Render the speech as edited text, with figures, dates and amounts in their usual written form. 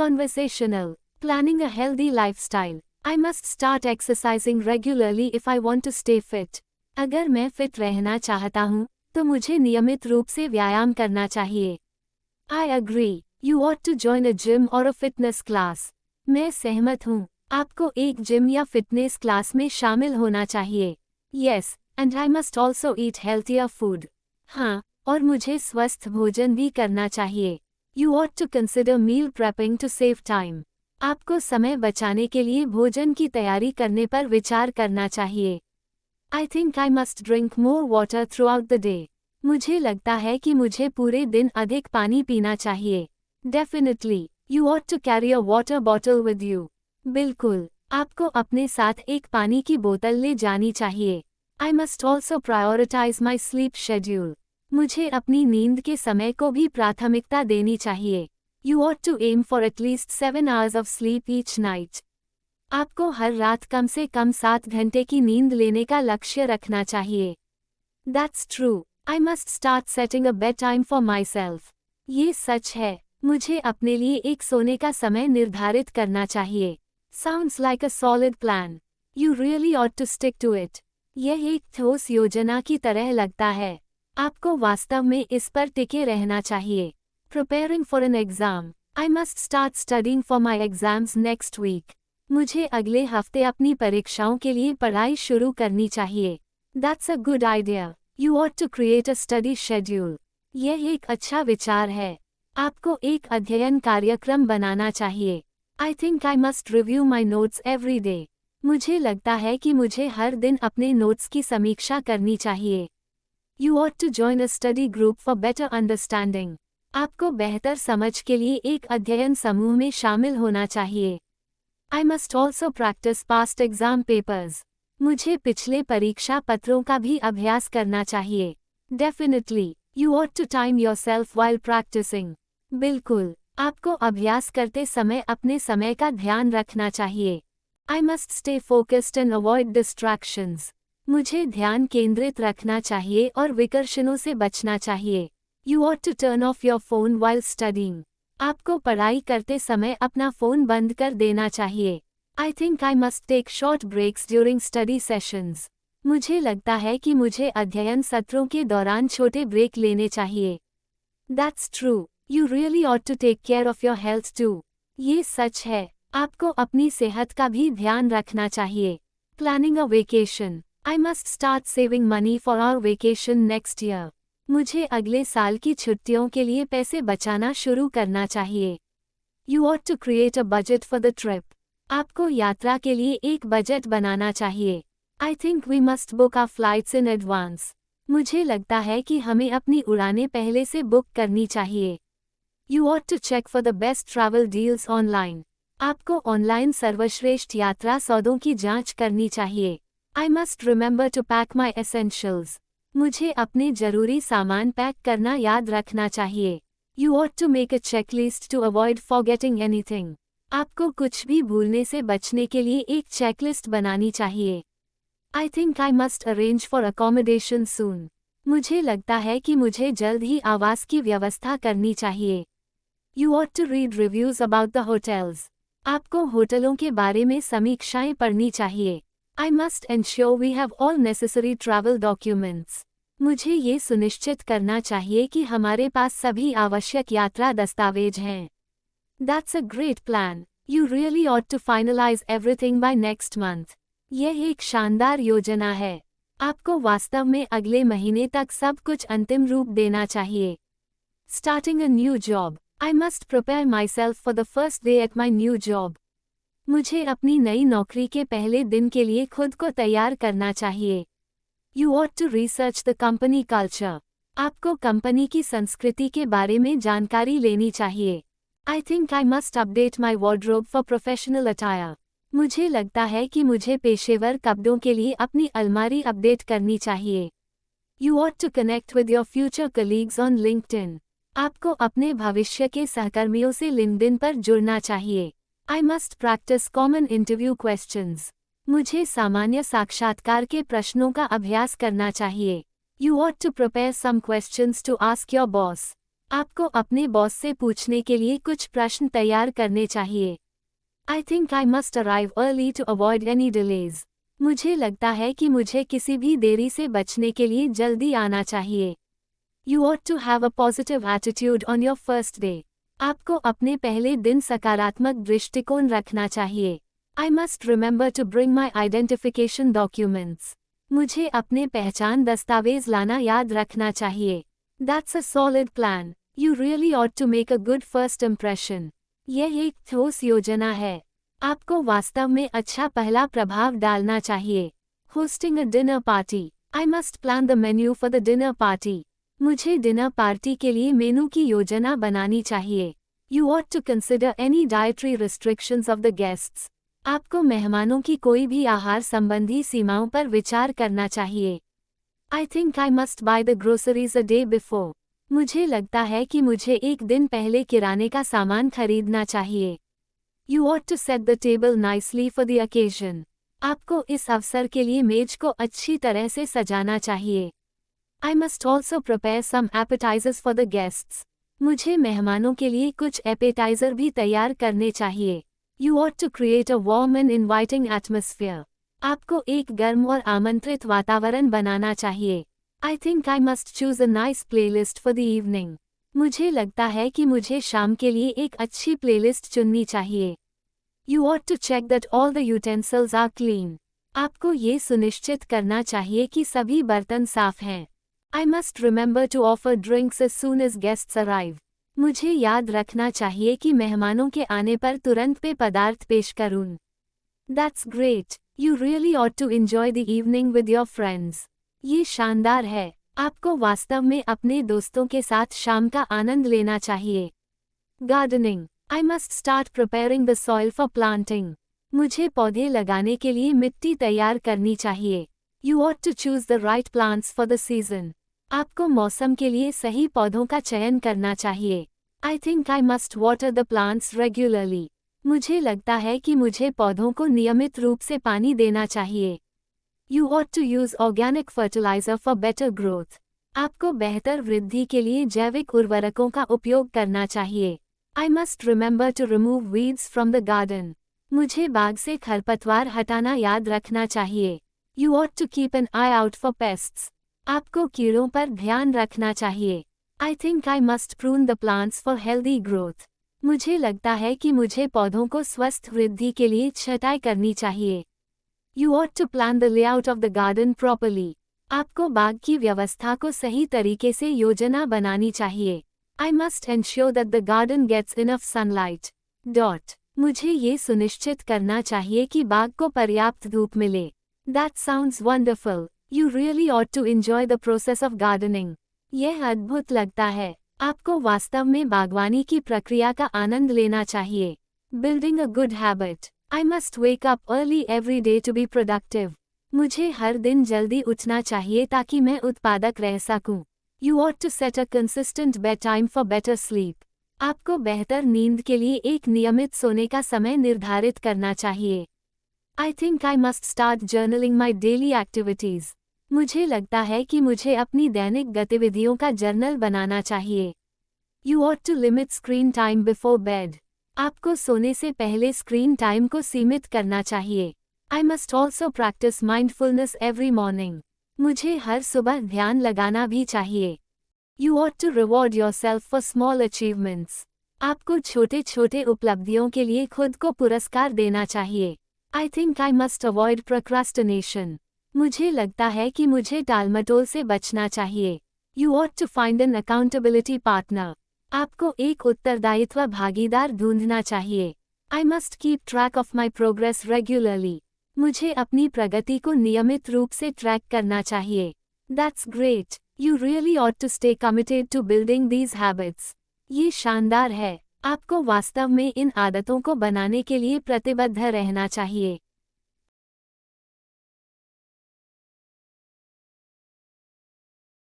Conversational. Planning a healthy lifestyle. I must start exercising regularly if I want to stay fit. अगर मैं fit रहना चाहता हूँ, तो मुझे नियमित रूप से व्यायाम करना चाहिए. I agree. You ought to join a gym or a fitness class. मैं सहमत हूँ. आपको एक जिम या फिटनेस क्लास में शामिल होना चाहिए. Yes, and I must also eat healthier food. हाँ, और मुझे स्वस्थ भोजन भी करना चाहिए. You ought to consider meal prepping to save time. आपको समय बचाने के लिए भोजन की तैयारी करने पर विचार करना चाहिए. I think I must drink more water throughout the day. मुझे लगता है कि मुझे पूरे दिन अधिक पानी पीना चाहिए. Definitely, you ought to carry a water bottle with you. बिल्कुल, आपको अपने साथ एक पानी की बोतल ले जानी चाहिए. I must also prioritize my sleep schedule. मुझे अपनी नींद के समय को भी प्राथमिकता देनी चाहिए. You ought to aim for at least 7 hours of sleep each night. आपको हर रात कम से कम 7 घंटे की नींद लेने का लक्ष्य रखना चाहिए. That's true. I must start setting a bedtime for myself. ये सच है. मुझे अपने लिए एक सोने का समय निर्धारित करना चाहिए. Sounds like a solid plan. You really ought to stick to it. यह एक ठोस योजना की तरह लगता है. आपको वास्तव में इस पर टिके रहना चाहिए. Preparing for an exam. I must start studying for my exams next week. मुझे अगले हफ्ते अपनी परीक्षाओं के लिए पढ़ाई शुरू करनी चाहिए. That's a good idea. You ought to create a study schedule. यह एक अच्छा विचार है. आपको एक अध्ययन कार्यक्रम बनाना चाहिए. I think I must review my notes every day. मुझे लगता है कि मुझे हर दिन अपने नोट्स की समीक्षा करनी चाहिए. You ought to join a study group for better understanding. आपको बेहतर समझ के लिए एक अध्ययन समूह में शामिल होना चाहिए. I must also practice past exam papers. मुझे पिछले परीक्षा पत्रों का भी अभ्यास करना चाहिए. Definitely, you ought to time yourself while practicing. बिल्कुल, आपको अभ्यास करते समय अपने समय का ध्यान रखना चाहिए. I must stay focused and avoid distractions. मुझे ध्यान केंद्रित रखना चाहिए और विकर्षणों से बचना चाहिए. You ought to turn off your phone while studying. आपको पढ़ाई करते समय अपना फ़ोन बंद कर देना चाहिए. I think I must take short breaks during study sessions. मुझे लगता है कि मुझे अध्ययन सत्रों के दौरान छोटे ब्रेक लेने चाहिए. That's true. You really ought to take care of your health too. ये सच है. आपको अपनी सेहत का भी ध्यान रखना चाहिए. Planning a vacation. I must start saving money for our vacation next year. मुझे अगले साल की छुट्टियों के लिए पैसे बचाना शुरू करना चाहिए. You ought to create a budget for the trip. आपको यात्रा के लिए एक बजट बनाना चाहिए. I think we must book our flights in advance. मुझे लगता है कि हमें अपनी उड़ानें पहले से बुक करनी चाहिए. You ought to check for the best travel deals online. आपको ऑनलाइन सर्वश्रेष्ठ यात्रा सौदों की जांच करनी चाहिए. I must remember to pack my essentials. मुझे अपने जरूरी सामान पैक करना याद रखना चाहिए. You ought to make a checklist to avoid forgetting anything. आपको कुछ भी भूलने से बचने के लिए एक चेकलिस्ट बनानी चाहिए. I think I must arrange for accommodation soon. मुझे लगता है कि मुझे जल्द ही आवास की व्यवस्था करनी चाहिए. You ought to read reviews about the hotels. आपको होटलों के बारे में समीक्षाएं पढ़नी चाहिए. I must ensure we have all necessary travel documents. मुझे ये सुनिश्चित करना चाहिए कि हमारे पास सभी आवश्यक यात्रा दस्तावेज हैं. That's a great plan. You really ought to finalize everything by next month. यह एक शानदार योजना है. आपको वास्तव में अगले महीने तक सब कुछ अंतिम रूप देना चाहिए. Starting a new job. I must prepare myself for the first day at my new job. मुझे अपनी नई नौकरी के पहले दिन के लिए खुद को तैयार करना चाहिए. You ought to research the company culture. आपको कंपनी की संस्कृति के बारे में जानकारी लेनी चाहिए. I think I must update my wardrobe for professional attire. मुझे लगता है कि मुझे पेशेवर कपड़ों के लिए अपनी अलमारी अपडेट करनी चाहिए. You ought to connect with your future colleagues on LinkedIn. आपको अपने भविष्य के सहकर्मियों से लिंक्डइन पर जुड़ना चाहिए. I must practice common interview questions. मुझे सामान्य साक्षात्कार के प्रश्नों का अभ्यास करना चाहिए. You ought to prepare some questions to ask your boss. आपको अपने बॉस से पूछने के लिए कुछ प्रश्न तैयार करने चाहिए। I think I must arrive early to avoid any delays. मुझे लगता है कि मुझे किसी भी देरी से बचने के लिए जल्दी आना चाहिए। You ought to have a positive attitude on your first day. आपको अपने पहले दिन सकारात्मक दृष्टिकोण रखना चाहिए। I must remember to bring my identification documents. मुझे अपने पहचान दस्तावेज लाना याद रखना चाहिए। That's a solid plan. You really ought to make a good first impression. यह एक ठोस योजना है। आपको वास्तव में अच्छा पहला प्रभाव डालना चाहिए। Hosting a dinner party. I must plan the menu for the dinner party. मुझे डिनर पार्टी के लिए मेनू की योजना बनानी चाहिए। You ought to consider any dietary restrictions of the guests. आपको मेहमानों की कोई भी आहार संबंधी सीमाओं पर विचार करना चाहिए। I think I must buy the groceries a day before. मुझे लगता है कि मुझे एक दिन पहले किराने का सामान खरीदना चाहिए। You ought to set the table nicely for the occasion. आपको इस अवसर के लिए मेज को अच्छी तरह से सजाना चाहिए। I must also prepare some appetizers for the guests. मुझे मेहमानों के लिए कुछ एपेटाइजर भी तैयार करने चाहिए। You ought to create a warm and inviting atmosphere. आपको एक गर्म और आमंत्रित वातावरण बनाना चाहिए। I think I must choose a nice playlist for the evening. मुझे लगता है कि मुझे शाम के लिए एक अच्छी प्लेलिस्ट चुननी चाहिए। You ought to check that all the utensils are clean. आपको ये सुनिश्चित करना चाहिए कि सभी बर्तन साफ हैं। I must remember to offer drinks as soon as guests arrive. मुझे याद रखना चाहिए कि मेहमानों के आने पर तुरंत पेय पदार्थ पेश करूं। That's great. You really ought to enjoy the evening with your friends. ये शानदार है। आपको वास्तव में अपने दोस्तों के साथ शाम का आनंद लेना चाहिए। Gardening. I must start preparing the soil for planting. मुझे पौधे लगाने के लिए मिट्टी तैयार करनी चाहिए। You ought to choose the right plants for the season. आपको मौसम के लिए सही पौधों का चयन करना चाहिए। I think I must water the plants regularly. मुझे लगता है कि मुझे पौधों को नियमित रूप से पानी देना चाहिए। You ought to use organic fertilizer for better growth. आपको बेहतर वृद्धि के लिए जैविक उर्वरकों का उपयोग करना चाहिए। I must remember to remove weeds from the garden. मुझे बाग से खरपतवार हटाना याद रखना चाहिए। You ought to keep an eye out for pests. आपको कीड़ों पर ध्यान रखना चाहिए। I think I must prune the plants for healthy growth. मुझे लगता है कि मुझे पौधों को स्वस्थ वृद्धि के लिए छटाई करनी चाहिए। You ought to plan the layout of the garden properly. आपको बाग की व्यवस्था को सही तरीके से योजना बनानी चाहिए। I must ensure that the garden gets enough sunlight. मुझे ये सुनिश्चित करना चाहिए कि बाग को पर्याप्त धूप मिले। That sounds wonderful. You really ought to enjoy the process of gardening. यह अद्भुत लगता है। आपको वास्तव में बागवानी की प्रक्रिया का आनंद लेना चाहिए। Building a good habit. I must wake up early every day to be productive. मुझे हर दिन जल्दी उठना चाहिए ताकि मैं उत्पादक रह सकूं। You ought to set a consistent bedtime for better sleep. आपको बेहतर नींद के लिए एक नियमित सोने का समय निर्धारित करना चाहिए। I think I must start journaling my daily activities. मुझे लगता है कि मुझे अपनी दैनिक गतिविधियों का जर्नल बनाना चाहिए। You ought to limit screen time before bed. आपको सोने से पहले स्क्रीन टाइम को सीमित करना चाहिए। I must also practice mindfulness every morning. मुझे हर सुबह ध्यान लगाना भी चाहिए। You ought to reward yourself for small achievements. आपको छोटे छोटे उपलब्धियों के लिए खुद को पुरस्कार देना चाहिए। I think I must avoid procrastination. मुझे लगता है कि मुझे टालमटोल से बचना चाहिए। You ought to find an accountability partner. आपको एक उत्तरदायित्व भागीदार ढूंढना चाहिए। I must keep track of my progress regularly. मुझे अपनी प्रगति को नियमित रूप से ट्रैक करना चाहिए। That's great. You really ought to stay committed to building these habits. ये शानदार है। आपको वास्तव में इन आदतों को बनाने के लिए प्रतिबद्ध रहना चाहिए।